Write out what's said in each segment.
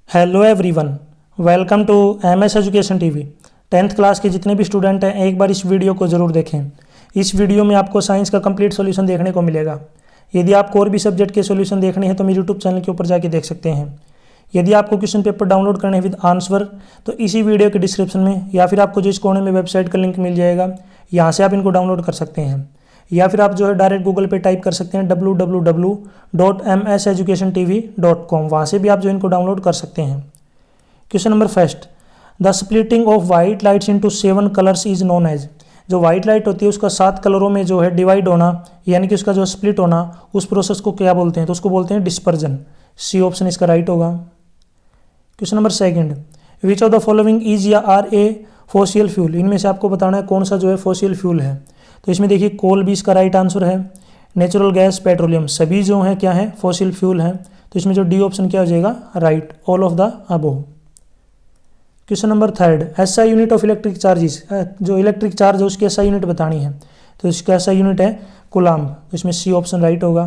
Hello everyone, welcome to MS education TV. 10th class के जितने भी स्टूडेंट हैं एक बार इस वीडियो को ज़रूर देखें। इस वीडियो में आपको साइंस का कंप्लीट सॉल्यूशन देखने को मिलेगा। यदि आपको और भी सब्जेक्ट के सॉल्यूशन देखने हैं तो मेरे यूट्यूब चैनल के ऊपर जाके देख सकते हैं। यदि आपको क्वेश्चन पेपर डाउनलोड करने हैं विद आंसर तो इसी वीडियो के डिस्क्रिप्शन में या फिर आपको जो इस कोने में वेबसाइट का लिंक मिल जाएगा, यहाँ से आप इनको डाउनलोड कर सकते हैं। या फिर आप जो है डायरेक्ट गूगल पे टाइप कर सकते हैं www.mseducationtv.com, वहाँ से भी आप जो इनको डाउनलोड कर सकते हैं। Question number first, the splitting of white lights into 7 colours is known as. जो वाइट लाइट होती है उसका 7 कलरों में जो है डिवाइड होना, यानी कि उसका जो स्प्लिट होना, उस प्रोसेस को क्या बोलते हैं? तो उसको बोलते हैं डिस्पर्जन। सी ऑप्शन इसका राइट होगा। Question number second, which of the following is या आर ए फॉसिल फ्यूल। इनमें से आपको बताना है कौन सा जो है फॉसिल फ्यूल है। तो इसमें देखिए कोल भी इसका राइट आंसर है, नेचुरल गैस, पेट्रोलियम सभी जो है क्या है? फॉसिल फ्यूल है। तो इसमें जो डी ऑप्शन क्या हो जाएगा? Right, all of the above. Question number third, SI unit of electric charges. जो इलेक्ट्रिक चार्ज है उसकी एसआई यूनिट बतानी है। तो इसका एसआई यूनिट है कूलाम्ब। तो इसमें सी ऑप्शन राइट होगा।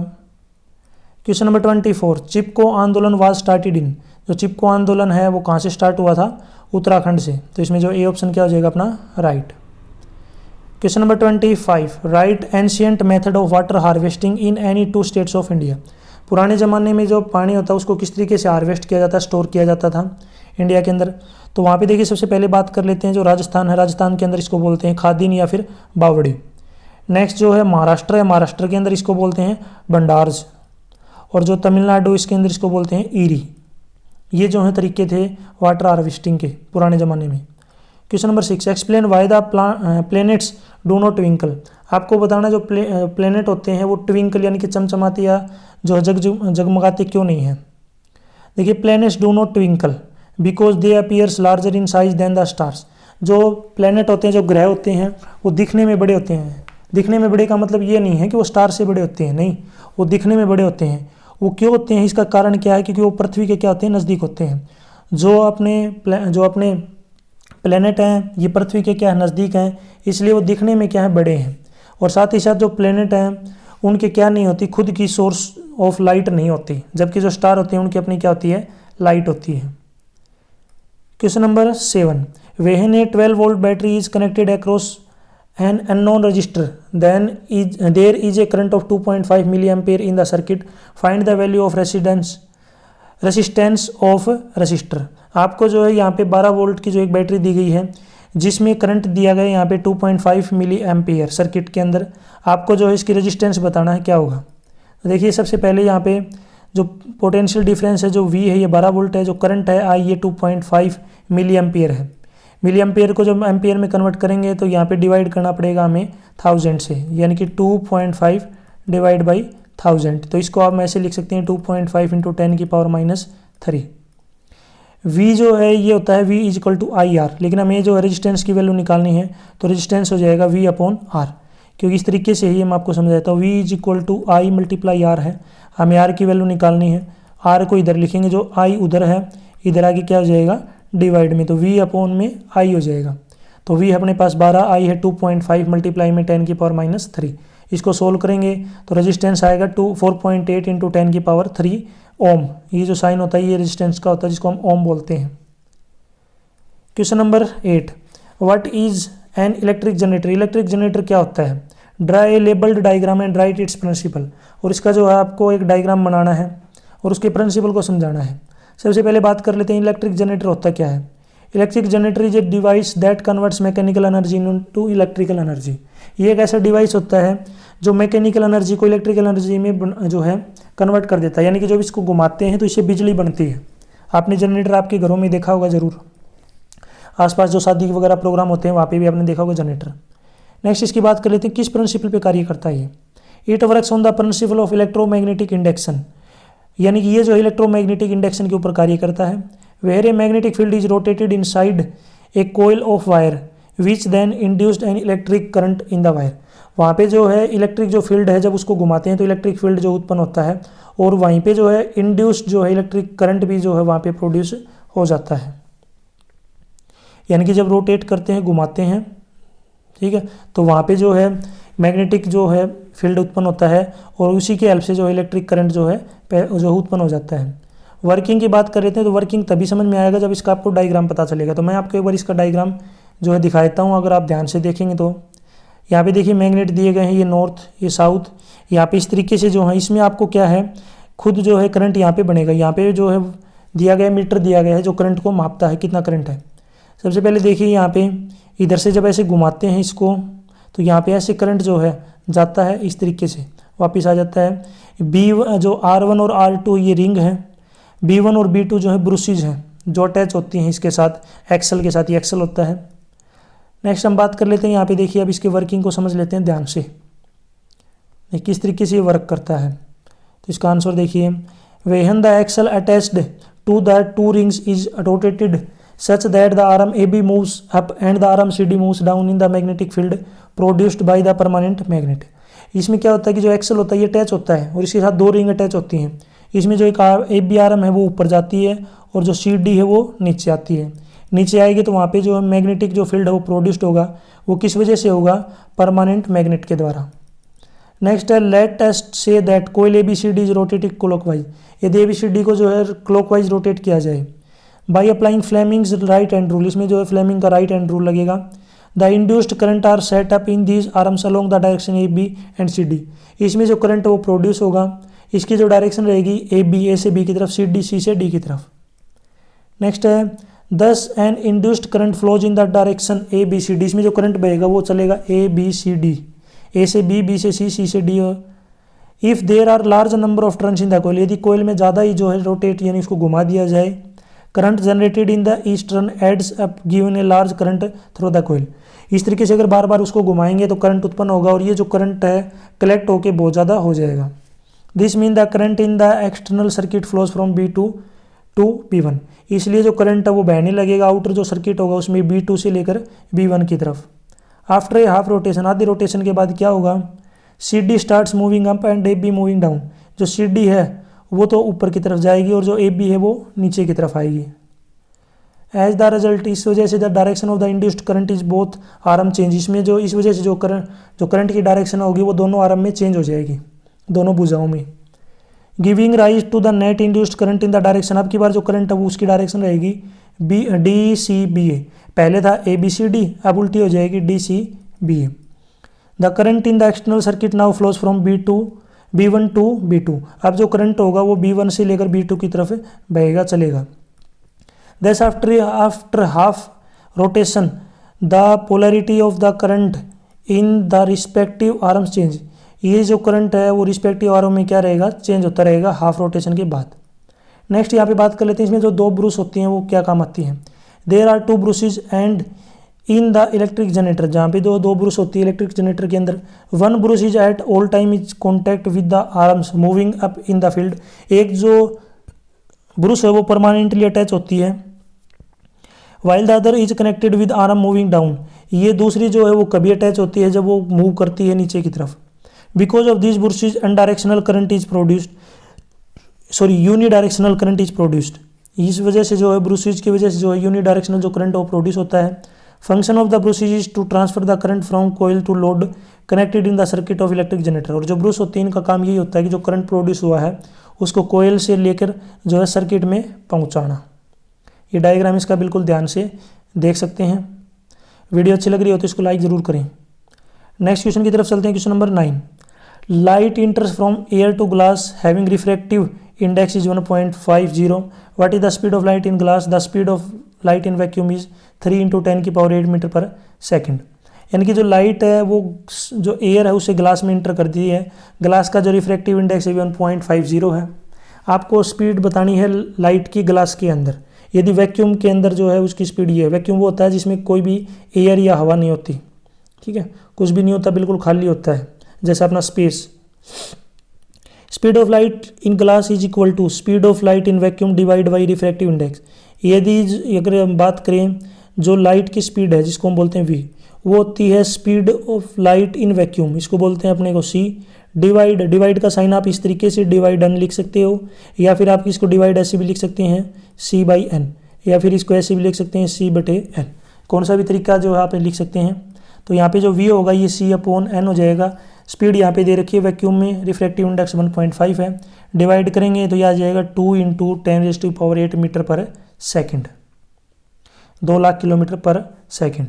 क्वेश्चन नंबर 24, चिपको आंदोलन वाज स्टार्टेड इन। जो चिपको आंदोलन है वो कहाँ से स्टार्ट हुआ था? उत्तराखंड से। तो इसमें जो ए ऑप्शन क्या हो जाएगा अपना? Right. Question number 25, right ancient method of water harvesting in any 2 states of India. पुराने ज़माने में जो पानी होता है उसको किस तरीके से हार्वेस्ट किया जाता है, स्टोर किया जाता था इंडिया के अंदर? तो वहाँ पे देखिए सबसे पहले बात कर लेते हैं जो राजस्थान है। राजस्थान के अंदर इसको बोलते हैं खादीन या फिर बावड़ी। नेक्स्ट जो है महाराष्ट्र है, महाराष्ट्र के अंदर इसको बोलते हैं भंडार्स। और जो तमिलनाडु इसके अंदर इसको बोलते हैं ईरी। ये जो है तरीके थे वाटर हार्वेस्टिंग के पुराने ज़माने में। Question number 6, explain why the planets do not twinkle. आपको बताना जो प्लैनेट होते हैं वो ट्विंकल यानी कि चमचमाते या जो जगमगाते क्यों नहीं है। देखिए planets do not twinkle because they appears larger in size than the stars. जो प्लैनेट होते हैं, जो ग्रह होते हैं, वो दिखने में बड़े होते हैं। दिखने में बड़े का मतलब ये नहीं है कि वो स्टार से बड़े होते हैं, नहीं, वो दिखने में बड़े होते हैं। वो क्यों होते हैं, इसका कारण क्या है? क्योंकि वो पृथ्वी के क्या होते हैं? नज़दीक होते हैं। जो अपने प्लेनेट हैं ये पृथ्वी के क्या है? नज़दीक हैं, इसलिए वो दिखने में क्या है? बड़े हैं। और साथ ही साथ जो प्लेनेट हैं उनके क्या नहीं होती? खुद की सोर्स ऑफ लाइट नहीं होती, जबकि जो स्टार होते हैं उनकी अपनी क्या होती है? लाइट होती है। Question number 7, when a 12 volt battery is connected across an unknown resistor then there is a current of 2.5 milli ampere in the circuit, find the value of resistance of resistor. आपको जो है यहाँ पे 12 volt की जो एक battery दी गई है जिसमें करंट दिया गया है यहाँ पे 2.5 मिली एम्पियर सर्किट के अंदर। आपको जो है इसकी रेजिस्टेंस बताना है क्या होगा। तो देखिए सबसे पहले यहाँ पे जो पोटेंशियल डिफरेंस है जो V है ये 12 वोल्ट है, जो करंट है I ये 2.5 मिली एम्पियर है। मिली एम्पियर को जब एम्पियर में कन्वर्ट करेंगे तो यहाँ पे डिवाइड करना पड़ेगा हमें 1000 से, यानी कि 2.5 डिवाइड बाई 1000। तो इसको आप ऐसे लिख सकते हैं 2.5 इंटू 10 की पावर -3। V जो है ये होता है V is equal to IR, लेकिन हमें जो रेजिस्टेंस की वैल्यू निकालनी है तो रेजिस्टेंस हो जाएगा V/R, क्योंकि इस तरीके से ही हम आपको समझाता हूँ। V is equal to I multiply R है, हमें R की वैल्यू निकालनी है। R को इधर लिखेंगे, जो I उधर है, इधर आगे क्या हो जाएगा? डिवाइड में, तो V/में I हो जाएगा। तो V अपने पास 12, I है 2.5 मल्टीप्लाई में 10 की पावर -3। इसको सोल्व करेंगे तो रेजिस्टेंस आएगा 4.8 इंटू 10 की पावर 3 ओम। ये जो साइन होता है ये रेजिस्टेंस का होता है, जिसको हम ओम बोलते हैं। Question number 8, what is an electric generator. Electric generator क्या होता है? Draw a labelled diagram and write its principle. और इसका जो है आपको एक डायग्राम बनाना है और उसके प्रिंसिपल को समझाना है। सबसे पहले बात कर लेते हैं इलेक्ट्रिक जनरेटर होता क्या है। Electric generator is a device that converts mechanical energy into electrical energy. ये एक ऐसा डिवाइस होता है जो मैकेनिकल एनर्जी को इलेक्ट्रिकल एनर्जी में जो है कन्वर्ट कर देता है, यानी कि जब इसको घुमाते हैं तो इससे बिजली बनती है। आपने जनरेटर आपके घरों में देखा होगा ज़रूर, आसपास जो शादी वगैरह प्रोग्राम होते हैं वहाँ पे भी आपने देखा होगा जनरेटर। नेक्स्ट इसकी बात कर लेते हैं किस प्रिंसिपल पे कार्य करता है ये। It works on the principle of electromagnetic induction, यानी कि ये जो इलेक्ट्रोमैग्नेटिक इंडक्शन के ऊपर कार्य करता है। Where a magnetic field is rotated inside a coil of wire which then induced an electric current in the wire. वहाँ पे जो है इलेक्ट्रिक जो फील्ड है जब उसको घुमाते हैं तो इलेक्ट्रिक फील्ड जो उत्पन्न होता है, और वहीं पे जो है इंड्यूस्ड जो है इलेक्ट्रिक करंट भी जो है वहाँ पे प्रोड्यूस हो जाता है। यानी कि जब रोटेट करते हैं, घुमाते हैं, ठीक है, तो वहाँ पे जो है मैग्नेटिक जो है फील्ड उत्पन्न होता है और उसी के हेल्प से जो इलेक्ट्रिक करंट जो है उत्पन्न हो जाता है। वर्किंग की बात कर रहे थे तो वर्किंग तभी समझ में आएगा जब इसका आपको डायग्राम पता चलेगा। तो मैं आपको एक बार इसका डायग्राम जो है दिखा देता हूँ। अगर आप ध्यान से देखेंगे तो यहाँ पे देखिए मैग्नेट दिए गए हैं, ये नॉर्थ ये साउथ, यहाँ पे इस तरीके से जो है इसमें आपको क्या है खुद जो है करंट यहाँ पे बनेगा। यहाँ पे जो है दिया गया मीटर दिया गया है जो करंट को मापता है कितना करंट है। सबसे पहले देखिए यहाँ पे इधर से जब ऐसे घुमाते हैं इसको तो यहाँ पे ऐसे करंट जो है जाता है इस तरीके से वापस आ जाता है। जो R1 और R2 ये रिंग है, B1 और B2 जो है ब्रूसेज हैं जो अटैच होती हैं इसके साथ एक्सल के साथ, ये एक्सल होता है। नेक्स्ट हम बात कर लेते हैं यहाँ पे देखिए अब इसके वर्किंग को समझ लेते हैं ध्यान से, किस तरीके से ये वर्क करता है। तो इसका आंसर देखिए, when the axle attached to the two rings is rotated such that the arm AB moves up and the arm CD moves down in the magnetic field produced by the permanent magnet। इसमें क्या होता है कि जो axle होता है ये attach होता है और इसके साथ दो रिंग अटैच होती हैं। इसमें जो एक AB आर्म है वो ऊपर जाती है और जो CD है वो नीचे आती है। नीचे आएगी तो वहाँ पे जो मैग्नेटिक जो फील्ड है वो प्रोड्यूस्ड होगा, वो किस वजह से होगा, परमानेंट मैग्नेट के द्वारा। नेक्स्ट है लेट अस से that coil ABCD is rotated clockwise. यदि ABCD को जो है क्लॉकवाइज रोटेट किया जाए by applying Fleming's right hand rule, इसमें जो है फ्लेमिंग का राइट हैंड रूल लगेगा। The induced current are set up in these arms along the direction AB and CD। इसमें जो करंट वो प्रोड्यूस होगा इसकी जो डायरेक्शन रहेगी AB A से B की तरफ, CD C से D की तरफ। नेक्स्ट है thus an induced current flows in the direction ABCD। इसमें जो करंट बहेगा वो चलेगा ABCD, A से B, B से C, C से D। If there are large number of turns in the coil, यदि कोयल में ज़्यादा ही जो है रोटेट यानी उसको घुमा दिया जाए, current generated in the each turn adds up given a large current through the coil. इस तरीके से अगर बार बार उसको घुमाएंगे तो करंट उत्पन्न होगा और ये जो करंट है कलेक्ट होकर बहुत ज़्यादा हो जाएगा। This mean the current in the external circuit flows from B2 to B1। इसलिए जो करंट है वो बहने लगेगा, आउटर जो सर्किट होगा उसमें B2 से लेकर B1 की तरफ। आफ्टर ए हाफ रोटेशन, आधी रोटेशन के बाद क्या होगा, CD starts moving up and AB moving down. जो CD है वो तो ऊपर की तरफ जाएगी और जो AB है वो नीचे की तरफ आएगी। एज द रिजल्ट, इस वजह से the direction of the induced current is both arm change. इसमें जो इस वजह से जो करंट की डायरेक्शन होगी वो दोनों आर्म में चेंज हो जाएगी, दोनों भुजाओं में। Giving rise to the net induced current in the direction, अब की बार जो करंट है वो उसकी डायरेक्शन रहेगी DCBA। पहले था ABCD, अब उल्टी हो जाएगी DCBA। The current in the external circuit now flows from B1 to B2। अब जो करंट होगा वो B1 से लेकर B2 की तरफ बहेगा चलेगा। Thus after half rotation the polarity of the current in the respective arms change। ये जो करंट है वो रिस्पेक्टिव आर्म में क्या रहेगा, चेंज होता रहेगा हाफ रोटेशन के बाद। नेक्स्ट यहाँ पे बात कर लेते हैं इसमें जो दो ब्रूस होती हैं वो क्या काम आती हैं। There are two brushes and in the electric generator, जहाँ पे दो ब्रूस होती है इलेक्ट्रिक जनरेटर के अंदर। One Bruce is at all time is contact with the arms moving up in the field. एक जो ब्रूस है वो परमानेंटली अटैच होती है, while the other is connected with arm moving down. ये दूसरी जो है वो कभी अटैच होती है जब वो मूव करती है नीचे की तरफ। Because of this brushes unidirectional current is produced, unidirectional current is produced. इस वजह से जो है ब्रूसेज की वजह से जो है यूनिडायरेक्शनल जो करंट वो प्रोड्यूस होता है। Function of the brushes is to transfer the current from coil to load connected in the circuit of electric generator. और जो ब्रूस होती है इनका काम यही होता है कि जो करंट प्रोड्यूस हुआ है उसको कोयल से लेकर जो है सर्किट में पहुंचाना। ये डायग्राम इसका बिल्कुल ध्यान से देख सकते हैं। वीडियो अच्छी लग रही हो तो इसको लाइक ज़रूर करें। नेक्स्ट क्वेश्चन की तरफ चलते हैं। Question number 9, light enters from air to glass having refractive index is 1.50। What is the speed of light in glass? The speed of light in vacuum is 3 × 10⁸ metre per second. यानी कि जो light है वो जो air है उसे glass में inter करती है। ग्लास का जो रिफ्रैक्टिव इंडेक्स है 1.50 है। आपको स्पीड बतानी है लाइट की ग्लास के अंदर। यदि वैक्यूम के अंदर जो है उसकी स्पीड ये है। वैक्यूम वो होता है जिसमें कोई भी एयर या हवा नहीं होती, ठीक है, कुछ भी नहीं होता, बिल्कुल खाली होता है, जैसे अपना space. Speed of light in glass is equal to speed of light in vacuum divide by refractive index. यदि अगर हम बात करें जो लाइट की स्पीड है जिसको हम बोलते हैं V, वो होती है speed of light in vacuum, इसको बोलते हैं अपने को C। डिवाइड का साइन आप इस तरीके से डिवाइड n लिख सकते हो, या फिर आप इसको डिवाइड ऐसे भी लिख सकते हैं C/n, या फिर इसको ऐसे भी लिख सकते हैं C/n। कौन सा भी तरीका जो है आप लिख सकते हैं। तो यहाँ पे जो V होगा ये C/n हो जाएगा। स्पीड यहाँ पे दे रखी है वैक्यूम में, रिफ्रैक्टिव इंडेक्स 1.5 है। डिवाइड करेंगे तो यह आ जाएगा 2 × 10⁸ metre per second, 2 lakh kilometre पर सेकेंड।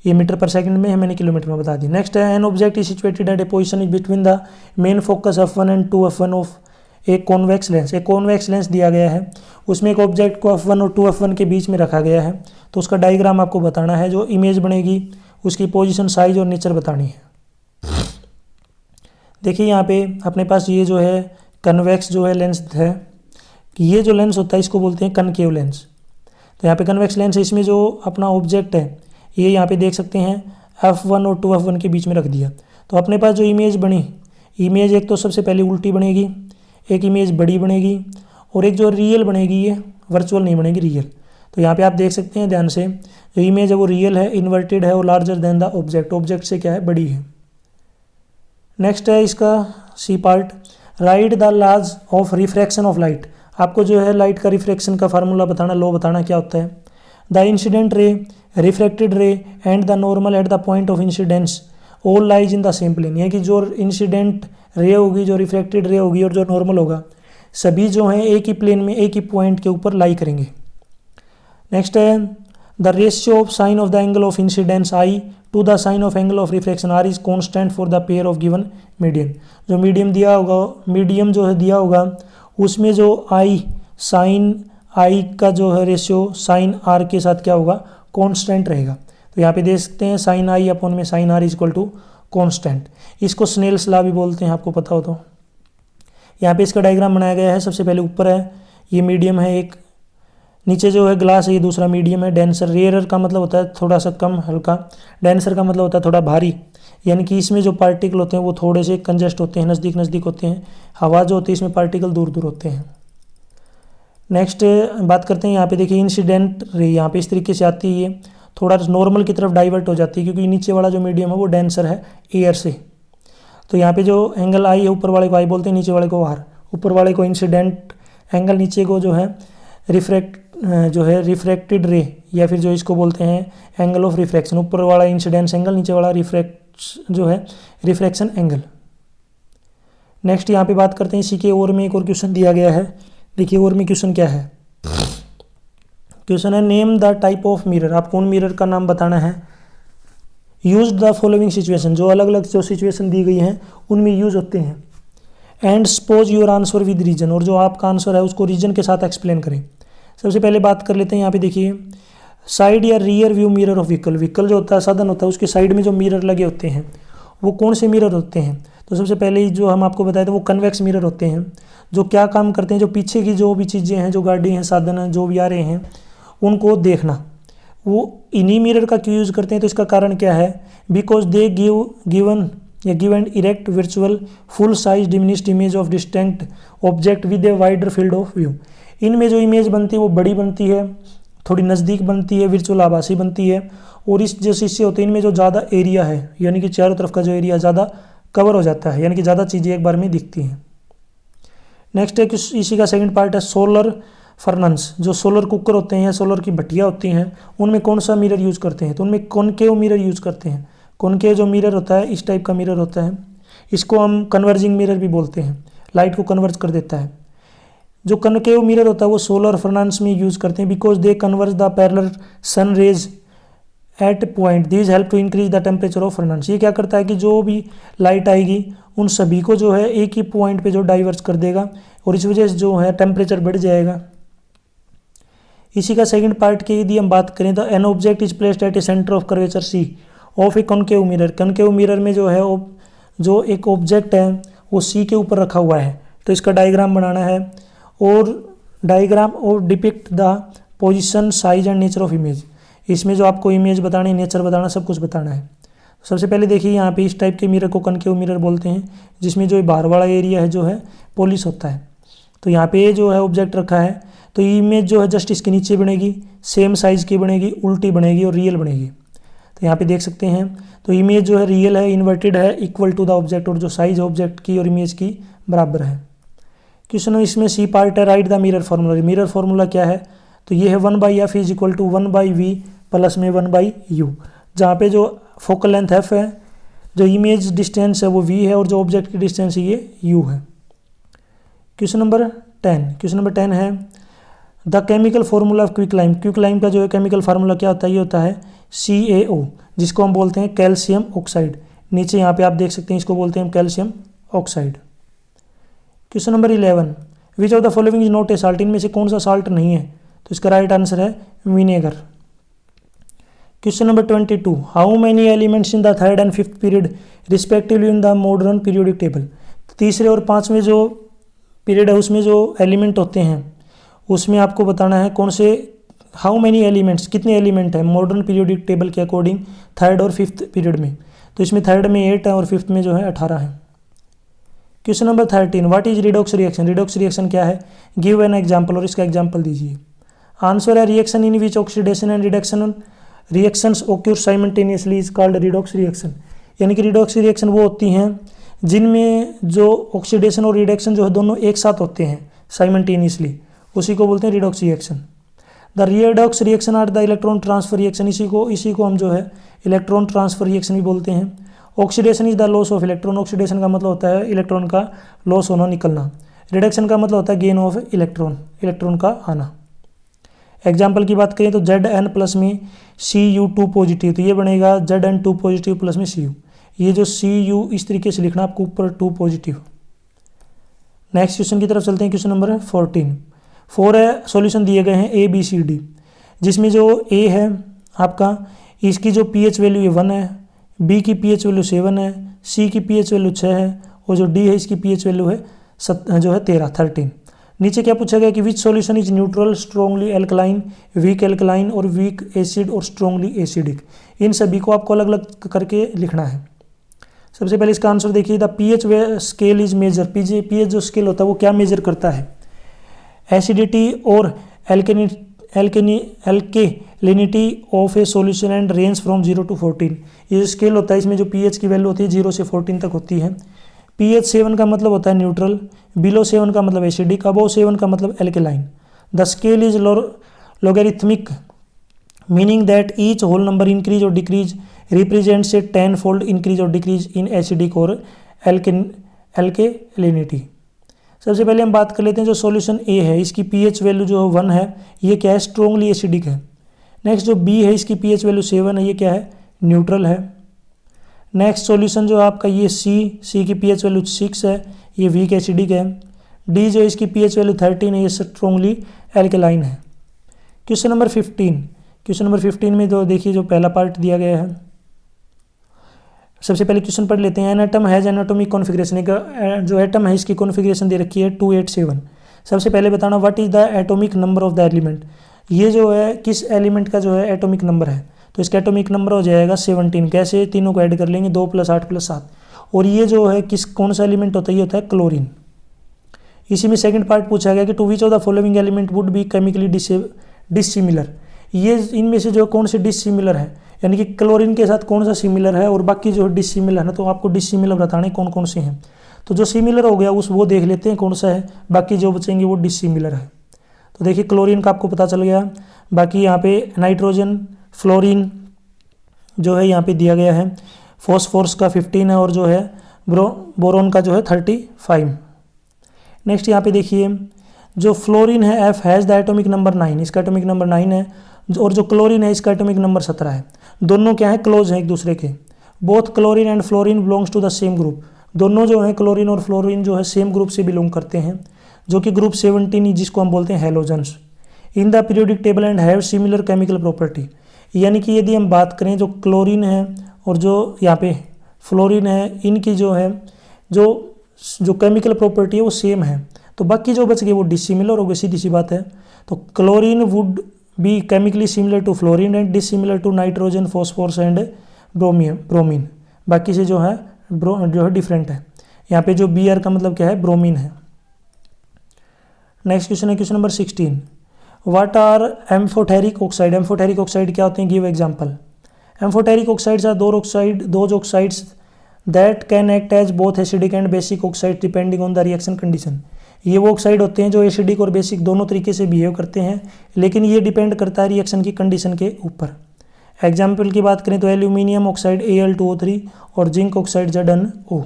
ये मीटर पर सेकंड में है, मैंने किलोमीटर में बता दी। नेक्स्ट है, N object is situated at A position between the main focus f1 and 2f1 of एक कॉन्वेक्स लेंस। एक कॉन्वेक्स लेंस दिया गया है, उसमें एक ऑब्जेक्ट को f1 और 2f1 के बीच में रखा गया है। तो उसका डायग्राम आपको बताना है, जो इमेज बनेगी उसकी पोजीशन, साइज और नेचर बतानी है। देखिए यहाँ पे अपने पास ये जो है कन्वेक्स जो है लेंस है, ये जो लेंस होता है इसको बोलते हैं कनकेव लेंस। तो यहाँ पे कन्वेक्स लेंस है, इसमें जो अपना ऑब्जेक्ट है ये यहाँ पे देख सकते हैं f1 और 2f1 के बीच में रख दिया। तो अपने पास जो इमेज बनी, इमेज एक तो सबसे पहले उल्टी बनेगी, एक इमेज बड़ी बनेगी, और एक जो रियल बनेगी ये वर्चुअल नहीं बनेगी, रियल। तो यहाँ पे आप देख सकते हैं ध्यान से, जो इमेज है वो रियल है, इन्वर्टेड है और larger than the object, object से क्या है, बड़ी है। नेक्स्ट है इसका C part, write the laws of refraction of light. आपको जो है लाइट का रिफ्रैक्शन का फार्मूला बताना, लॉ बताना क्या होता है। The incident ray, refracted ray and the normal at the point of incidence all lies in the same plane. यानी कि जो इंसिडेंट रे होगी, जो रिफ्रैक्टेड रे होगी और जो नॉर्मल होगा, सभी जो हैं एक ही प्लेन में एक ही पॉइंट के ऊपर लाई करेंगे। नेक्स्ट है, the ratio of sine of the angle of incidence I to the sine of angle of refraction R is constant for the pair of given medium. जो मीडियम दिया होगा, मीडियम जो है दिया होगा, उसमें जो आई, साइन आई का जो है रेशियो साइन आर के साथ क्या होगा, कॉन्स्टेंट रहेगा। तो यहाँ पे देख सकते हैं साइन आई अपॉन में sine R is equal to constant. इसको स्नेल्स लॉ भी बोलते हैं, आपको पता हो तो। यहाँ पे इसका डायग्राम बनाया गया है, सबसे पहले ऊपर है ये मीडियम है एक, नीचे जो है ग्लास है ये दूसरा मीडियम है। डेंसर, रेयरर का मतलब होता है थोड़ा सा कम हल्का, डेंसर का मतलब होता है थोड़ा भारी, यानी कि इसमें जो पार्टिकल होते हैं वो थोड़े से कंजेस्ट होते हैं, नज़दीक नज़दीक होते हैं। हवा जो होती है इसमें पार्टिकल दूर दूर होते हैं। नेक्स्ट बात करते हैं, यहाँ पे देखिए इंसिडेंट रे यहाँ पे इस तरीके से आती है, ये थोड़ा नॉर्मल की तरफ डाइवर्ट हो जाती है, क्योंकि नीचे वाला जो मीडियम है वो डेंसर है एयर से। तो यहाँ पे जो एंगल आई है, ऊपर वाले को आई बोलते हैं, नीचे वाले को आर। ऊपर वाले को इंसिडेंट एंगल, नीचे को जो है रिफ्रैक्टेड रे, या फिर जो इसको बोलते हैं एंगल ऑफ रिफ्रैक्शन। ऊपर वाला इंसिडेंस एंगल, नीचे वाला रिफ्रैक्शन एंगल। नेक्स्ट यहाँ पे बात करते हैं इसी के और में एक और क्वेश्चन दिया गया है। देखिए और में क्वेश्चन क्या है, क्वेश्चन है name the type of mirror. आपको उन मिरर का नाम बताना है। यूज द फॉलोइंग सिचुएशन, जो अलग अलग जो सिचुएशन दी गई हैं उनमें यूज होते हैं। And support your answer with reason, और जो आपका आंसर है उसको रीजन के साथ एक्सप्लेन करें। सबसे पहले बात कर लेते हैं, यहाँ पे देखिए साइड या rear view mirror of vehicle. Vehicle जो होता है, साधन होता है, उसके साइड में जो मिरर लगे होते हैं वो कौन से मिरर होते हैं। तो सबसे पहले जो हम आपको बताए थे वो कन्वेक्स मिरर होते हैं, जो क्या काम करते हैं, जो पीछे की जो भी चीज़ें हैं, जो गाड़ी हैं, साधन हैं, जो भी आ रहे हैं उनको देखना। वो इन्हीं मिरर का क्यों यूज़ करते हैं, तो इसका कारण क्या है, because they give and erect virtual full size diminished image of distinct object with a wider field of view. इनमें जो इमेज बनती है वो बड़ी बनती है, थोड़ी नज़दीक बनती है, वर्चुअल आभासी बनती है। और इस जो शीशे होते हैं इनमें जो ज़्यादा एरिया है, यानी कि चारों तरफ का जो एरिया ज़्यादा कवर हो जाता है, यानी कि ज़्यादा चीज़ें एक बार में दिखती हैं। नेक्स्ट है इसी का सेकंड पार्ट है सोलर फर्नेस। जो सोलर कुकर होते हैं, सोलर की भट्टियाँ होती हैं, उनमें कौन सा मिरर यूज़ करते हैं, तो उनमें कॉनकेव मिरर यूज़ करते हैं। कॉनकेव जो मिरर होता है इस टाइप का मिरर होता है, इसको हम कन्वर्जिंग मिरर भी बोलते हैं, लाइट को कन्वर्ज कर देता है। जो कॉनकेव मिरर होता है वो सोलर फर्नेस में यूज़ करते हैं, because they converge the parallel sun rays at point, these help to increase the temperature of furnace. ये क्या करता है कि जो भी लाइट आएगी उन सभी को जो है एक ही पॉइंट पे जो डाइवर्स कर देगा, और इस वजह से जो है टेम्परेचर बढ़ जाएगा। इसी का सेकंड पार्ट की यदि हम बात करें तो an object is placed at a centre of curvature C of a concave mirror. Concave mirror में जो है जो एक ऑब्जेक्ट है वो सी के ऊपर रखा हुआ है। तो इसका डायग्राम बनाना है, और डायग्राम और depict the position, size and nature of image. इसमें जो आपको इमेज बतानी, नेचर बताना, सब कुछ बताना है। सबसे पहले देखिए यहाँ पे इस टाइप के मिरर को कॉनकेव मिरर बोलते हैं, जिसमें जो बाहर वाला एरिया है जो है पॉलिश होता है। तो यहाँ पे जो है ऑब्जेक्ट रखा है, तो इमेज जो है जस्ट इसके नीचे बनेगी, सेम साइज़ की बनेगी, उल्टी बनेगी और रियल बनेगी। तो यहाँ पे देख सकते हैं, तो इमेज जो है रियल है, इन्वर्टेड है, इक्वल टू द ऑब्जेक्ट, और जो साइज ऑब्जेक्ट की और इमेज की बराबर है। क्वेश्चन इसमें सी पार्ट है, right the mirror formula. Mirror formula क्या है, तो ये है 1/f is equal to 1/v plus में 1/u। जहाँ पे जो फोकल लेंथ f है, जो इमेज डिस्टेंस है वो v है और जो ऑब्जेक्ट की डिस्टेंस है ये u है। क्वेश्चन नंबर 10 है the chemical formula of quicklime. Quicklime का जो है केमिकल फार्मूला क्या होता है, ये होता है CaO, जिसको हम बोलते हैं कैल्शियम ऑक्साइड। नीचे यहाँ पे आप देख सकते हैं, इसको बोलते हैं calcium oxide. Question number 11, which of the following is not a salt. इनमें से कौन सा साल्ट नहीं है, तो इसका राइट आंसर है vinegar. Question number 22, how many elements in the third and fifth period respectively in the modern periodic table. तीसरे और पांचवें जो पीरियड है उसमें जो एलिमेंट होते हैं उसमें आपको बताना है कौन से, हाउ मैनी एलिमेंट्स, कितने एलिमेंट है मॉडर्न पीरियोडिक टेबल के अकॉर्डिंग थर्ड और फिफ्थ पीरियड में। तो इसमें थर्ड में 8 है और फिफ्थ में जो है 18 है। Question number 13, what is redox reaction. Redox reaction क्या है, गिव एन एग्जाम्पल, और इसका एग्जाम्पल दीजिए। आंसर है reaction in which oxidation and reduction reactions occur simultaneously is called redox reaction. यानी कि रिडॉक्स रिएक्शन वो होती हैं जिनमें जो ऑक्सीडेशन और रिडक्शन जो है दोनों एक साथ होते हैं साइमल्टेनियसली, उसी को बोलते हैं redox reaction. The redox reaction are the electron transfer reaction, इसी को हम जो है इलेक्ट्रॉन ट्रांसफर रिएक्शन भी बोलते हैं। Oxidation is the loss of electron, oxidation का मतलब होता है इलेक्ट्रॉन का लॉस होना, निकलना। रिडक्शन का मतलब होता है गेन ऑफ इलेक्ट्रॉन, इलेक्ट्रॉन का आना। एग्जाम्पल की बात करें तो Zn प्लस में Cu2 पॉजिटिव, तो ये बनेगा Zn2 पॉजिटिव प्लस में Cu। ये जो Cu इस तरीके से लिखना आपको, ऊपर 2 पॉजिटिव। नेक्स्ट क्वेश्चन की तरफ चलते हैं। क्वेश्चन नंबर 14, 4 है, सॉल्यूशन दिए गए हैं A B C D, जिसमें जो A है आपका, इसकी जो pH वैल्यू है 1 है, B की pH वैल्यू 7 है, C की pH वैल्यू 6 है, और जो D है इसकी pH वैल्यू है जो है 13। नीचे क्या पूछा गया कि which solution is neutral, strongly alkaline, weak alkaline और वीक एसिड और स्ट्रॉन्गली एसिडिक। इन सभी को आपको अलग अलग करके लिखना है। सबसे पहले इसका आंसर देखिए, the pH scale is measure. pH जो स्केल होता है वो क्या मेजर करता है, एसिडिटी और alkalinity of a solution and range from 0 to 14। ये स्केल होता है, इसमें जो pH की वैल्यू होती है 0 से 14 तक होती है। pH 7 का मतलब होता है न्यूट्रल, बिलो 7 का मतलब एसिडिक, अबव 7 का मतलब alkaline. The scale is logarithmic, meaning that each whole number increase और decrease represents a 10-fold increase और डिक्रीज इन एसिडिक और एल्केलिनिटी। सबसे पहले हम बात कर लेते हैं जो सॉल्यूशन A है, इसकी pH वैल्यू जो 1 है, ये क्या है, स्ट्रॉन्गली एसिडिक है। नेक्स्ट जो B है, इसकी pH वैल्यू 7 है, ये क्या है, न्यूट्रल है। नेक्स्ट सॉल्यूशन जो आपका ये C की pH वैल्यू 6 है, ये वीक एसिडिक है। D जो इसकी pH वैल्यू 13 है, ये स्ट्रॉन्गली एल्केलाइन है। क्वेश्चन नंबर 15 में तो देखिए जो पहला पार्ट दिया गया है, सबसे पहले क्वेश्चन पढ़ लेते हैं। An atom has anatomic configuration, जो एटम है इसकी कॉन्फ़िगरेशन दे रखी है 287। सबसे पहले बताना what is the atomic number of the element. ये जो है किस एलिमेंट का जो है एटॉमिक नंबर है, तो इसका एटॉमिक नंबर हो जाएगा 17। कैसे, तीनों को ऐड कर लेंगे, 2 + 8 + 7। और ये जो है कौन सा एलिमेंट होता है, ये होता है क्लोरीन। इसी में सेकंड पार्ट पूछा गया कि to which of the following element would be chemically dissimilar. ये इनमें से जो कौन से डिसिमिलर है, यानी कि क्लोरीन के साथ कौन सा सिमिलर है, और बाकी जो डिसिमिलर है ना, तो आपको डिसिमिलर बताने कौन कौन से हैं। तो जो सिमिलर हो गया वो देख लेते हैं कौन सा है, बाकी जो बचेंगे वो डिसिमिलर है। तो देखिए क्लोरीन का आपको पता चल गया। बाकी यहाँ पे नाइट्रोजन, फ्लोरीन जो है यहाँ पे दिया गया है, फॉस्फोरस का 15 है, और जो है बोरोन का जो है 35। नेक्स्ट यहाँ पे देखिए जो फ्लोरीन है F has the atomic number 9, इसका एटॉमिक नंबर 9 है, और जो क्लोरीन है इसका एटॉमिक नंबर 17 है। दोनों क्या है, क्लोज हैं एक दूसरे के। Both chlorine and fluorine belongs to the same group. दोनों जो है क्लोरीन और फ्लोरीन जो है सेम ग्रुप से बिलोंग करते हैं, जो कि ग्रुप 17 जिसको हम बोलते हैं halogens. In the periodic table and have similar chemical property. यानी कि यदि हम बात करें जो क्लोरीन है और जो यहाँ पे फ्लोरीन है, इनकी जो है जो केमिकल प्रॉपर्टी है वो सेम है, तो बाकी जो बच गए वो डिसिमिलर हो गए, सीधी सी बात है। तो chlorine would be chemically similar to fluorine and dissimilar to nitrogen, phosphorus and bromine. बाकी से जो है डिफरेंट है। यहाँ पे जो Br का मतलब क्या है, ब्रोमीन है। नेक्स्ट क्वेश्चन है question number 16, what are amphoteric oxide. Amphoteric oxide क्या होते हैं, give example. Amphoteric oxides are those oxides that can act as both acidic and basic oxide depending on the reaction condition. ये वो oxide होते हैं जो acidic और basic दोनों तरीके से बिहेव करते हैं, लेकिन ये डिपेंड करता है रिएक्शन की कंडीशन के ऊपर। एग्जाम्पल की बात करें तो एल्यूमिनियम ऑक्साइड Al2O3 और zinc oxide ZnO।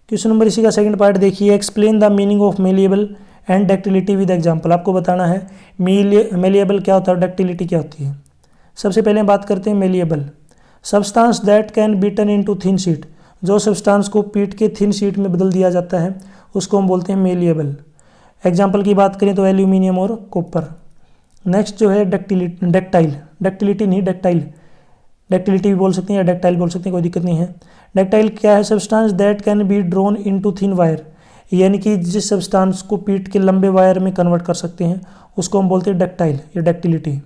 Question number इसी का सेकंड पार्ट देखिए, explain the meaning of malleable and ductility with example. आपको बताना है मेलिएबल क्या होता है और डक्टिलिटी क्या होती है। सबसे पहले बात करते हैं malleable. Substance that can be turn into thin sheet, जो सब्सटेंस को पीट के थिन शीट में बदल दिया जाता है उसको हम बोलते हैं मेलिएबल। एग्जाम्पल की बात करें तो एल्यूमिनियम और कॉपर। नेक्स्ट जो है डक्टिलिटी नहीं डक्टिलिटी भी बोल सकते हैं या डक्टाइल बोल सकते हैं, कोई दिक्कत नहीं है। डक्टाइल क्या है? Substance that can be drawn into thin wire, यानी कि जिस सब्सटेंस को पीट के लंबे वायर में कन्वर्ट कर सकते हैं उसको हम बोलते हैं डक्टाइल या डक्टिलिटी।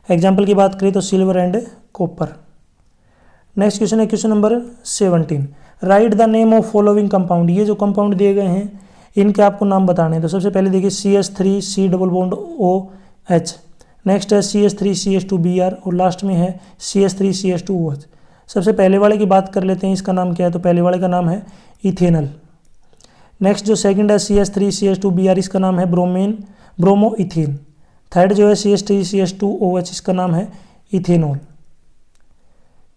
एग्जाम्पल की बात करें तो silver and copper. Next question है question number 17, write the name of following compound. ये जो कंपाउंड दिए गए हैं इनके आपको नाम बताने हैं। तो सबसे पहले देखिए CH3C double bond OH, next है CH3CH2Br और लास्ट में है CH3CH2OH। सबसे पहले वाले की बात कर लेते हैं, इसका नाम क्या है? तो पहले वाले का नाम है इथेनल। नेक्स्ट जो सेकंड है CH3CH2Br, इसका नाम है ब्रोमो इथेन। थर्ड जो है CH3CH2OH, इसका नाम है इथेनॉल।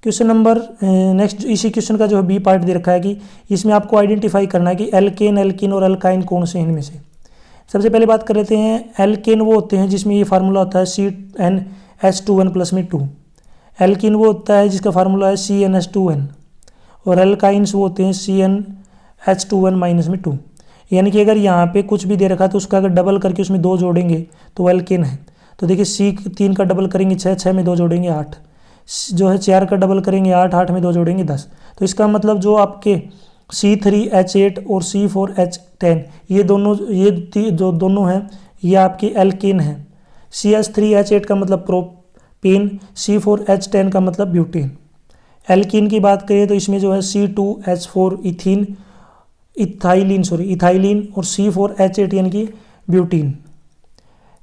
क्वेश्चन नंबर नेक्स्ट इसी क्वेश्चन का जो है बी पार्ट दे रखा है कि इसमें आपको आइडेंटिफाई करना है कि एल्केन और अल्काइन कौन से हैं इनमें से। सबसे पहले बात कर लेते हैं एल्केन वो होते हैं जिसमें ये फार्मूला होता है CnH2n प्लस में 2। एल्किन वो होता है जिसका फार्मूला है CnH2n और एल्काइंस वो होते हैं CnH2n माइनस में 2। यानी कि अगर यहाँ पे कुछ भी दे रखा है तो उसका अगर डबल करके उसमें 2 जोड़ेंगे तो एल्केन है। तो देखिए C3 का डबल करेंगे 6, 6 में 2 जोड़ेंगे 8, जो है 4 का डबल करेंगे 8, 8 में 2 जोड़ेंगे 10। तो इसका मतलब जो आपके C3H8 और C4H10 ये जो दोनों हैं ये आपके एल्केन हैं। CH3H8 का मतलब प्रोपेन, C4H10 का मतलब ब्यूटेन। एल्कीन की बात करें तो इसमें जो है C2H4 इथाइलिन और C4H8 यानी कि ब्यूटीन।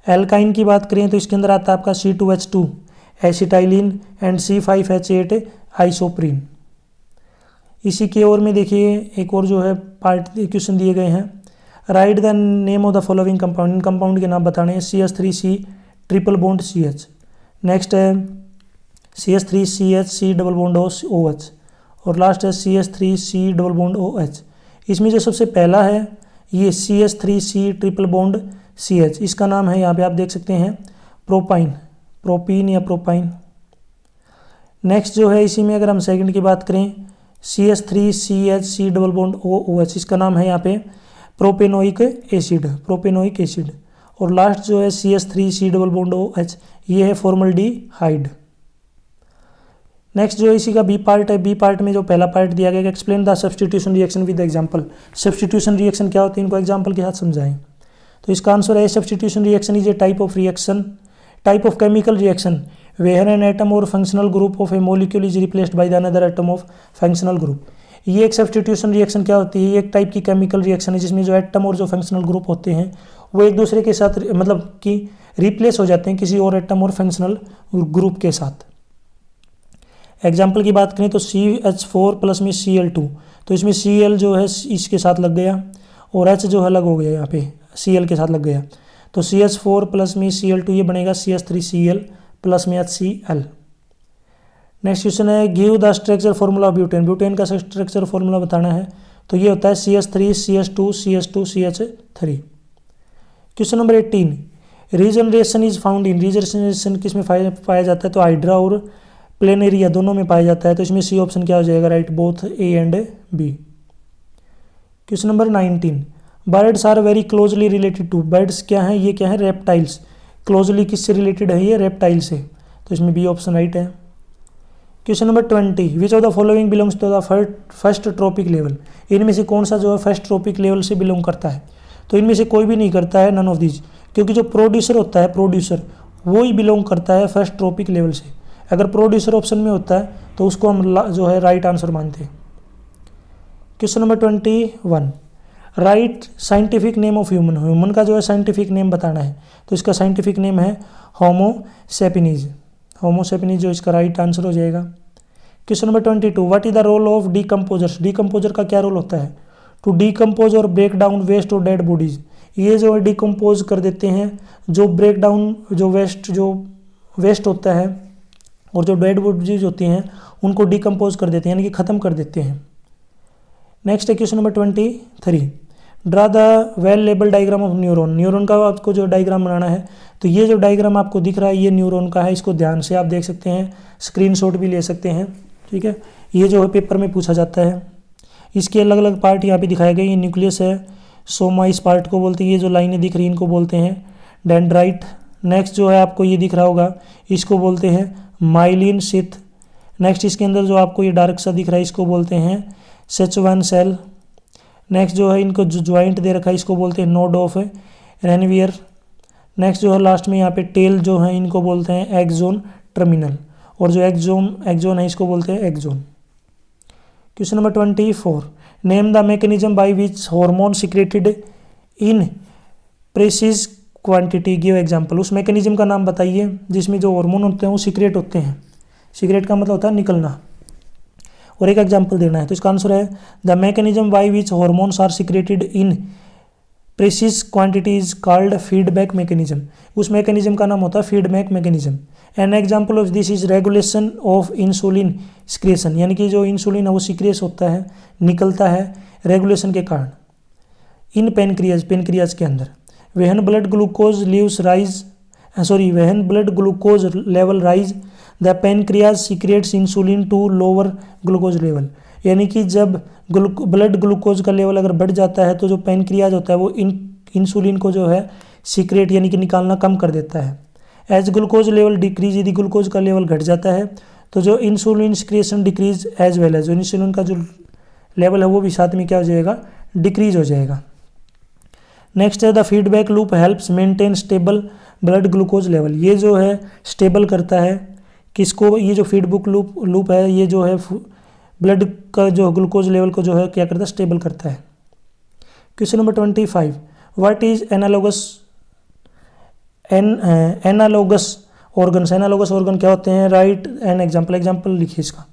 एल्काइन की बात करें तो इसके अंदर आता है आपका C2H2 acetylene and C5H8 isoprene. इसी के ओर में देखिए एक और जो है पार्ट क्वेश्चन दिए गए हैं, right the name of the following compound. In compound के नाम बताने हैं CH3C triple bond CH, next है CH3CH डबल बॉन्ड OH और लास्ट है CH3C डबल बॉन्ड OH। इसमें जो सबसे पहला है ये CH3C ट्रिपल बॉन्ड CH, इसका नाम है यहाँ पे आप देख सकते हैं प्रोपीन या प्रोपाइन। नेक्स्ट जो है इसी में अगर हम सेकंड की बात करें CH3CH डबल बॉन्ड OH, इसका नाम है यहाँ पे प्रोपेनोइक एसिड और लास्ट जो है CH3C डबल बॉन्ड OH ये है फॉर्मल्डिहाइड। नेक्स्ट जो इसी का बी पार्ट है, बी पार्ट में जो पहला पार्ट दिया गया explain the substitution reaction with example. Substitution reaction क्या होती है इनको एग्जांपल के साथ समझाएं। तो इसका आंसर है substitution reaction is a type of chemical reaction where an atom और functional group of a molecule is replaced by the another atom of functional group. ये एक सब्स्टिट्यूशन रिएक्शन क्या होती है? ये एक टाइप की केमिकल रिएक्शन है जिसमें जो एटम और जो फंक्शनल ग्रुप होते हैं वो एक दूसरे के साथ मतलब कि रिप्लेस हो जाते हैं किसी और एटम और फंक्शनल ग्रुप के साथ। एग्जाम्पल की बात करें तो CH4 प्लस में Cl2, तो इसमें Cl जो है इसके साथ लग गया और H जो है अलग हो गया, यहाँ पे Cl के साथ लग गया। तो CH4 प्लस में Cl2 ये बनेगा CH3Cl प्लस में HCl। नेक्स्ट क्वेश्चन है give the structure formula of butane. Butane का स्ट्रक्चर फॉर्मूला बताना है। तो ये होता है CH3 CH2 CH2 CH3। Question number 18 regeneration is found in. Regeneration किस में पाया जाता है? तो हाइड्रा और प्लेनेरिया दोनों में पाया जाता है। तो इसमें सी ऑप्शन क्या हो जाएगा? Right both A and B। Question number 19 birds are very closely related to. Birds क्या हैं? ये क्या है? रेप्टाइल्स। क्लोजली किससे रिलेटेड है? ये रेप्टाइल से। तो इसमें B ऑप्शन राइट है। Question number 20 which of the following belongs to the first trophic level. इनमें से कौन सा जो है फर्स्ट ट्रॉपिक लेवल से बिलोंग करता है? तो इनमें से कोई भी नहीं करता है, नन ऑफ दीज, क्योंकि जो प्रोड्यूसर होता है प्रोड्यूसर वो ही बिलोंग करता है फर्स्ट ट्रॉपिक लेवल से। अगर प्रोड्यूसर ऑप्शन में होता है तो उसको हम जो है राइट आंसर मानते हैं। Question number 21 right scientific name of human. Human का जो है साइंटिफिक नेम बताना है। तो इसका साइंटिफिक नेम है होमोसेपिनीज। होमोसेपिनीज जो इसका राइट आंसर हो जाएगा। Question number 22 what is the role of decomposers. Decomposer का क्या रोल होता है? टू डीकम्पोज और ब्रेक डाउन वेस्ट और डेड बॉडीज। ये जो है डीकम्पोज कर देते हैं जो ब्रेक डाउन जो वेस्ट होता है और जो डेड बॉडीज होती हैं उनको डिकम्पोज कर देते हैं, यानी कि ख़त्म कर देते हैं। नेक्स्ट है question number 23, draw the well label diagram of neuron. Neuron का आपको जो डायग्राम बनाना है, तो ये जो डायग्राम आपको दिख रहा है ये न्यूरॉन का है, इसको ध्यान से आप देख सकते हैं, स्क्रीनशॉट भी ले सकते हैं, ठीक है। ये जो है पेपर में पूछा जाता है। इसके अलग अलग पार्ट यहाँ पे दिखाए गए, ये न्यूक्लियस है, सोमा इस पार्ट को बोलते हैं, ये जो लाइनें दिख रही हैं इनको बोलते हैं डेंड्राइट। नेक्स्ट जो है आपको ये दिख रहा होगा इसको बोलते हैं माइलिन शीथ। नेक्स्ट इसके अंदर जो आपको ये डार्क सा दिख रहा है इसको बोलते हैं सेचुआन सेल। नेक्स्ट जो है इनको जो ज्वाइंट दे रखा है इसको बोलते हैं नोड ऑफ रेनवियर। नेक्स्ट जो है लास्ट में यहाँ पे टेल जो है इनको बोलते हैं एक्सोन टर्मिनल, और जो एक्सोन है इसको बोलते हैं axon. Question number 24, name the mechanism by which hormone secreted in precise quantity, give example. उस मैकेनिज्म का नाम बताइए जिसमें जो हार्मोन होते हैं वो सीक्रेट होते हैं। सीक्रेट का मतलब होता है निकलना, और एक एग्जांपल देना है। तो इसका आंसर है the mechanism by which hormones are secreted in precise quantity is called feedback mechanism. उस मैकेनिज्म का नाम होता है feedback mechanism. An example of this is regulation of insulin secretion, यानी कि जो इंसुलिन है वो सिक्रेस होता है, निकलता है रेगुलेशन के कारण इन पेनक्रियाज के अंदर। When blood glucose level rise the pancreas secretes insulin to lower glucose level, यानी कि जब ब्लड ग्लूकोज का लेवल अगर बढ़ जाता है तो जो पेनक्रियाज होता है वो इंसुलिन को जो है सीक्रेट यानी कि निकालना कम कर देता है। एज ग्लूकोज लेवल डिक्रीज, यदि ग्लूकोज का लेवल घट जाता है तो जो insulin secretion decrease as well as, जो इंसुलिन का जो लेवल है वो भी साथ में क्या हो जाएगा, डिक्रीज हो जाएगा। नेक्स्ट है the feedback loop helps maintain stable blood glucose level. ये जो है स्टेबल करता है किसको, ये जो फीडबैक लूप है ये जो है ब्लड का जो ग्लूकोज लेवल को जो है क्या करता है, स्टेबल करता है। Question number 25, what is analogous organs. Analogous organ क्या होते हैं, राइट एन एग्जाम्पल लिखिए इसका।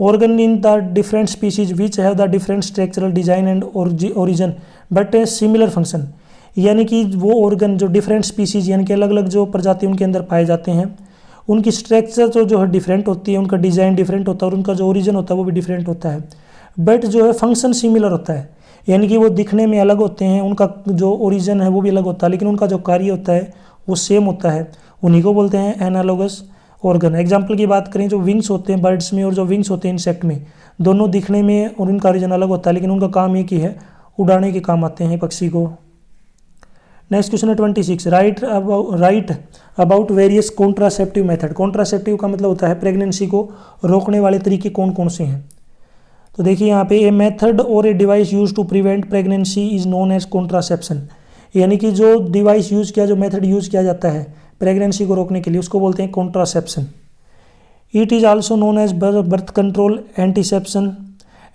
Organ in the different species which have the different structural design and origin but a similar function, यानी कि वो ऑर्गन जो डिफरेंट स्पीसीज यानी कि अलग अलग जो प्रजाति उनके अंदर पाए जाते हैं, उनकी स्ट्रक्चर जो है डिफरेंट होती है, उनका डिज़ाइन डिफरेंट होता है और उनका जो ओरिजिन होता है वो भी डिफरेंट होता है, बट जो है फंक्शन सिमिलर होता है, यानी कि वो दिखने में अलग होते हैं, उनका जो ओरिजिन है वो भी अलग होता है, लेकिन उनका जो कार्य होता है वो सेम होता है, उन्हीं को बोलते हैं एनालोगस ऑर्गन। एग्जाम्पल की बात करें, जो विंग्स होते हैं बर्ड्स में और जो विंग्स होते हैं इंसेक्ट में, दोनों दिखने में और उनका ओरिजिन अलग होता है, लेकिन उनका काम एक ही है, उड़ाने के काम आते हैं पक्षी को। नेक्स्ट क्वेश्चन है 26, right about various contraceptive method. Contraceptive का मतलब होता है प्रेगनेंसी को रोकने वाले तरीके कौन कौन से हैं। तो देखिए यहाँ पे ए मेथड और a device use to prevent pregnancy is known as contraception, यानी कि जो डिवाइस यूज किया, जो मेथड यूज किया जाता है प्रेगनेंसी को रोकने के लिए, उसको बोलते हैं contraception. It is also known as birth control, antiception,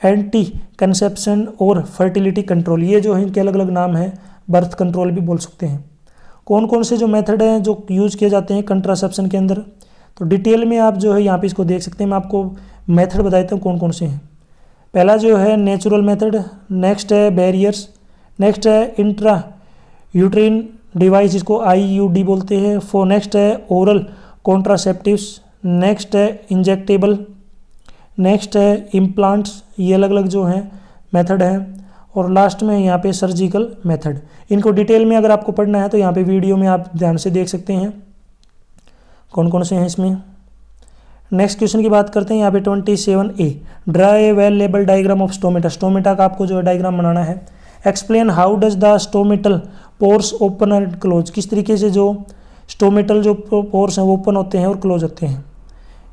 anti conception और फर्टिलिटी कंट्रोल। ये जो है इनके अलग अलग नाम है, बर्थ कंट्रोल भी बोल सकते हैं। कौन कौन से जो मेथड हैं जो यूज किए जाते हैं कंट्रासेप्शन के अंदर, तो डिटेल में आप जो है यहाँ पे इसको देख सकते हैं। मैं आपको मेथड बता देता हूँ कौन कौन से हैं। पहला जो है नेचुरल मेथड, नेक्स्ट है बैरियर्स, नेक्स्ट है इंट्रा यूट्रीन डिवाइस जिसको IUD बोलते हैं, नेक्स्ट है ओरल कॉन्ट्रासेप्टिव्स, नेक्स्ट है इंजेक्टेबल, नेक्स्ट है इम्प्लांट्स। ये अलग अलग जो हैं मेथड हैं, और लास्ट में यहाँ पे सर्जिकल मेथड। इनको डिटेल में अगर आपको पढ़ना है तो यहाँ पे वीडियो में आप ध्यान से देख सकते हैं कौन कौन से हैं इसमें। नेक्स्ट क्वेश्चन की बात करते हैं यहाँ पे 27A, draw a well label diagram of stomata. Stomata का आपको जो है डायग्राम बनाना है। Explain how does the stomatal pores open and close, किस तरीके से जो स्टोमेटल जो पोर्स हैं वो ओपन होते हैं और क्लोज होते हैं।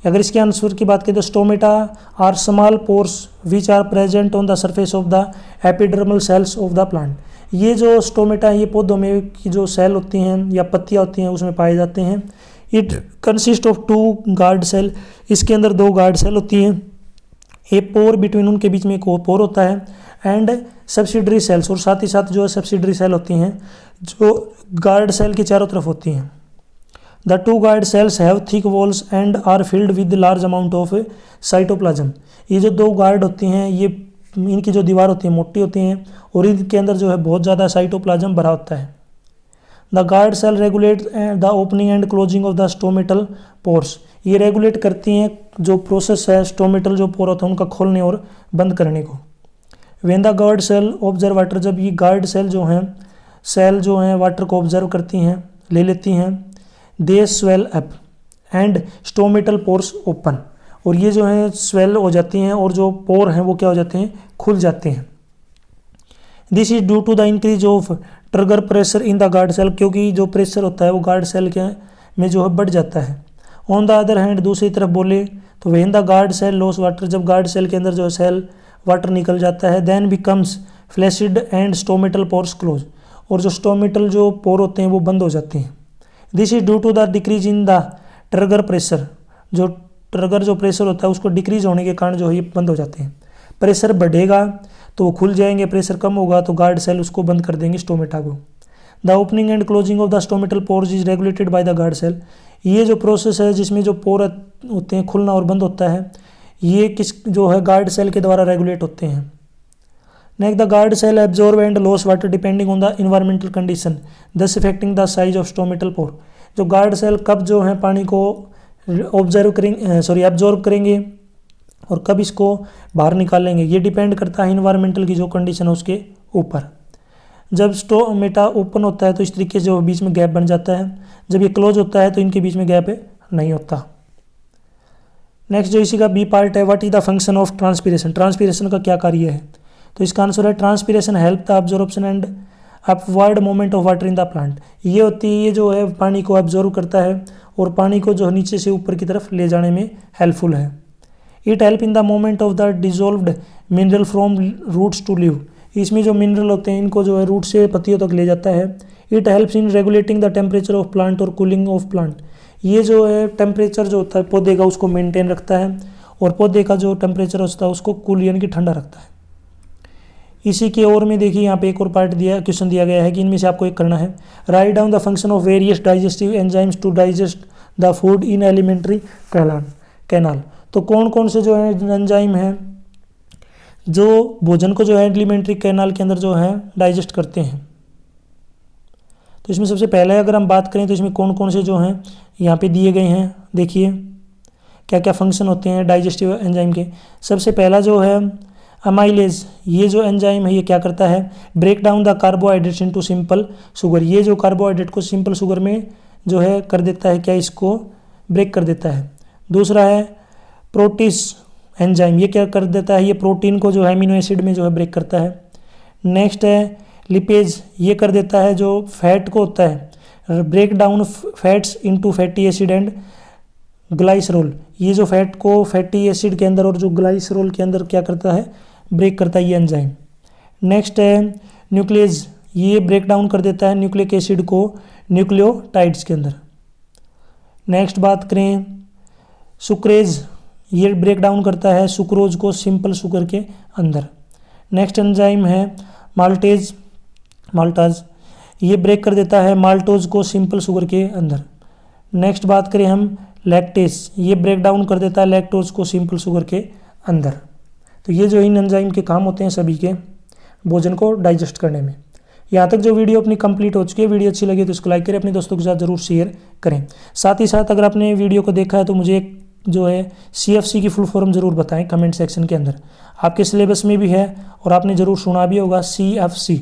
अगर इसके आंसर की बात करें तो stomata are small pores which are present on the surface of the epidermal cells of the plant. ये जो स्टोमेटा है ये पौधों में की जो सेल होती हैं या पत्तियां होती हैं उसमें पाए जाते हैं। It consist of 2 guard cell, इसके अंदर 2 गार्ड सेल होती हैं, ए पोर बिटवीन, उनके बीच में एक पोर होता है, एंड सब्सिडरी सेल्स, और साथ ही साथ जो सब्सिडरी सेल होती हैं जो गार्ड सेल के चारों तरफ होती हैं। The 2 guard cells have thick walls and are filled with large amount of cytoplasm। ये जो 2 गार्ड होती हैं ये इनकी जो दीवार होती है मोटी होती हैं और इनके अंदर जो है बहुत ज़्यादा साइटोप्लाज्म भरा होता है। The guard cell regulate the opening and closing of the stomatal pores. ये रेगुलेट करती हैं जो प्रोसेस है स्टोमेटल जो पोर होता है उनका खोलने और बंद करने को। When the guard cell observe water, जब ये गार्ड सेल जो हैं वाटर को ऑब्जर्व करती हैं, ले लेती हैं, they swell up and stomatal pores open, और ये जो है स्वेल हो जाती हैं और जो पोर हैं वो क्या हो जाते हैं, खुल जाते हैं। This is due to the increase of turgor pressure in the guard cell, क्योंकि जो प्रेशर होता है वो गार्ड सेल के में जो है बढ़ जाता है। ऑन द अदर हैंड, दूसरी तरफ बोले तो when the guard cell loss water, जब गार्ड सेल के अंदर जो सेल वाटर निकल जाता है, then becomes flaccid and stomatal pores close, और जो स्टोमेटल जो पोर होते हैं वो बंद हो जाते हैं। This is due to the decrease in the turgor pressure, जो ट्रिगर जो प्रेशर होता है उसको डिक्रीज होने के कारण जो है ये बंद हो जाते हैं। प्रेशर बढ़ेगा तो वो खुल जाएंगे, प्रेशर कम होगा तो गार्ड सेल उसको बंद कर देंगे स्टोमेटा को। The opening and closing of the stomatal pores is regulated by the guard cell. ये जो प्रोसेस है जिसमें जो पोर होते हैं खुलना और बंद होता है, ये किस जो है गार्ड सेल के द्वारा रेगुलेट होते हैं। Next, the guard cell absorb and loss water depending on the environmental condition thus affecting the size of stomatal pore. जो गार्ड सेल कब जो है पानी को एब्जॉर्ब करेंगे और कब इसको बाहर निकालेंगे, ये डिपेंड करता है इन्वायरमेंटल की जो कंडीशन है उसके ऊपर। जब स्टोमेटा ओपन होता है तो इस तरीके से जो बीच में गैप बन जाता है, जब ये क्लोज होता है तो इनके बीच में गैप नहीं होता। नेक्स्ट जो इसी का बी पार्ट है, what is the function of transpiration. Transpiration का क्या कार्य है, तो इसका आंसर है transpiration help the absorption and upward movement of water in the plant. ये होती है, ये जो है पानी को एब्जॉर्व करता है और पानी को जो नीचे से ऊपर की तरफ ले जाने में हेल्पफुल है। It help in the movement of the dissolved mineral from roots to leave. इसमें जो मिनरल होते हैं इनको जो है रूट से पत्तियों तक ले जाता है। It helps in regulating the temperature of plant और कूलिंग ऑफ प्लांट। ये जो है टेम्परेचर जो होता है पौधे का उसको मेंटेन रखता है और पौधे का जो टेम्परेचर होता है उसको कूल यानी कि ठंडा रखता है। इसी की ओर में देखिए यहाँ पे एक और पार्ट क्वेश्चन दिया गया है कि इनमें से आपको एक करना है। Write down the function of various digestive enzymes to digest the food in alimentary canal. तो कौन कौन से जो है एंजाइम हैं जो भोजन को जो है एलिमेंट्री कैनाल के अंदर जो है डाइजेस्ट करते हैं। तो इसमें सबसे पहले अगर हम बात करें तो इसमें कौन कौन से जो हैं यहाँ पे दिए गए हैं, देखिए क्या क्या फंक्शन होते हैं डाइजेस्टिव एंजाइम के। सबसे पहला जो है अमाइलेज, ये जो एंजाइम है ये क्या करता है, break down the carbohydrates into simple sugar. ये जो कार्बोहाइड्रेट को सिंपल शुगर में जो है कर देता है, क्या इसको ब्रेक कर देता है। दूसरा है प्रोटीस एंजाइम, ये क्या कर देता है, ये प्रोटीन को जो है एमिनो एसिड में जो है ब्रेक करता है। नेक्स्ट है लिपेज, ये कर देता है जो फैट को होता है break down fats into fatty acid and glycerol. ये जो फैट को फैटी एसिड के अंदर और जो ग्लाइसरोल के अंदर क्या करता है, ब्रेक करता है ये एंजाइम। नेक्स्ट है न्यूक्लियस, ये ब्रेक डाउन कर देता है न्यूक्लिक एसिड को न्यूक्लियोटाइड्स के अंदर। नेक्स्ट बात करें सुक्रेज, ये ब्रेक डाउन करता है सुक्रोज को सिंपल शुगर के अंदर। नेक्स्ट एंजाइम है माल्टाज, ये ब्रेक कर देता है माल्टोज को सिंपल शुगर के अंदर। नेक्स्ट बात करें हम लैक्टेस, ये ब्रेक डाउन कर देता है लैक्टोज को सिंपल शुगर के अंदर। तो ये जो इन एंजाइम के काम होते हैं सभी के भोजन को डाइजेस्ट करने में। यहाँ तक जो वीडियो अपनी कंप्लीट हो चुकी है, वीडियो अच्छी लगी तो इसको लाइक करें, अपने दोस्तों के साथ जरूर शेयर करें। साथ ही साथ अगर आपने वीडियो को देखा है तो मुझे एक जो है CFC की फुल फॉर्म जरूर बताएं कमेंट सेक्शन के अंदर। आपके सिलेबस में भी है और आपने ज़रूर सुना भी होगा CFC,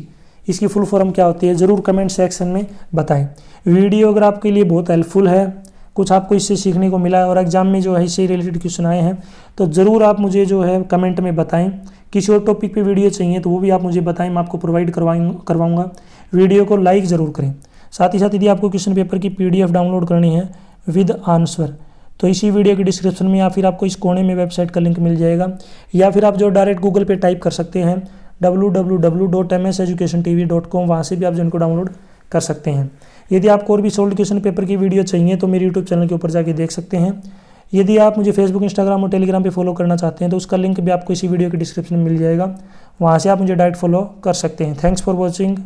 इसकी फुल फॉर्म क्या होती है ज़रूर कमेंट सेक्शन में बताएं। वीडियो अगर आपके लिए बहुत हेल्पफुल है, कुछ आपको इससे सीखने को मिला है और एग्जाम में जो है इससे रिलेटेड क्वेश्चन आए हैं, तो ज़रूर आप मुझे जो है कमेंट में बताएं। किसी और टॉपिक पे वीडियो चाहिए तो वो भी आप मुझे बताएं, मैं आपको प्रोवाइड करवाऊँगा। वीडियो को लाइक ज़रूर करें। साथ ही साथ यदि आपको क्वेश्चन पेपर की PDF डाउनलोड करनी है विद आंसर तो इसी वीडियो के डिस्क्रिप्शन में या फिर आपको इस कोने में वेबसाइट का लिंक मिल जाएगा, या फिर आप जो डायरेक्ट गूगल पे टाइप कर सकते हैं www.mseducationtv.com, वहाँ से भी आप जिनको डाउनलोड कर सकते हैं। यदि आपको और भी सोल्ड क्वेश्चन पेपर की वीडियो चाहिए तो मेरे यूट्यूब चैनल के ऊपर जाके देख सकते हैं। यदि आप मुझे फेसबुक, इंस्टाग्राम और टेलीग्राम पे फॉलो करना चाहते हैं तो उसका लिंक भी आपको इसी वीडियो के डिस्क्रिप्शन में मिल जाएगा, वहाँ से आप मुझे डायरेक्ट फॉलो कर सकते हैं। Thanks for watching.